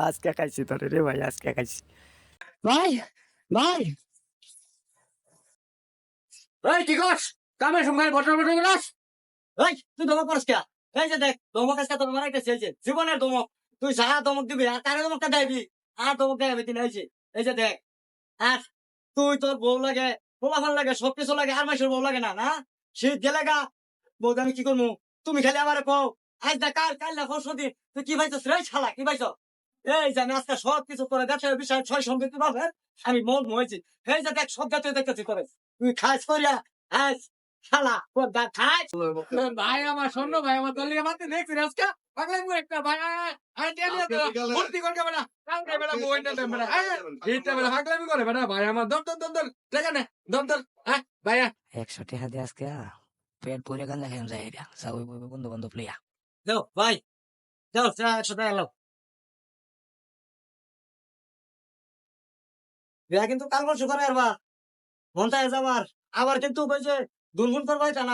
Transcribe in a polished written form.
আজকে খাইছি তোরে রে ভাই, আজকে খাইছি ভাই। ভাই এই কি করছ? কামের সঙ্গে বটর বটর করছ? এই তুই ধমক করছ কে? এই যে দেখ ধমক আজকে তোর মারাইতেছে, এই যে জীবনের ধমক। তুই সারা ধমক দিবি আর কারে ধমকটা দেবি? আর ধমক দেবে তিন, এই যে দেখ। আর তুই তোর বউ লাগে, পোলাপান লাগে, সবকিছু লাগে, আর মাসের বউ লাগে না না? শীত গেলে গা বউ আমি কি করবো? তুমি খালি আমার কও আজ না কাল, কাল না পরশু দিন তুই কি পাইছ রে শালা, কি পাইছ? এই যে আমি আজকে সব কিছু করে ব্যবসার বিষয় ছয় সম্পত্তি পাবেন আমি মন হয়েছি। এই যে দেখ সব জাতীয় দেখতেছি করে তুই খাস করিয়া আজ শালা তোর দা খাস। ভাই আমার শোনো ভাই আমার দলিয়া মারতে দেখছি আজকে পাগলাই মু একটা ভাই আই টেলিয়া তো ভর্তি করে বেটা কাউকে বেটা বই না দে বেটা এইটা বেটা পাগলামি করে বেটা ভাই আমার দম দম দম দম টাকা নে দম দম ভাই 100 টাকা দিয়ে আজকে পেট পুরে গান দেখেন যাই রে, যাও ওই বন্ধু বান্ধব লইয়া। যাও ভাই, যাও 100 টাকা এলো। বিয়া কিন্তু কাল করছো করে আর বা মনটায় যাবার আবার কিন্তু ওই যে দুর্গুণ করবাই তা না।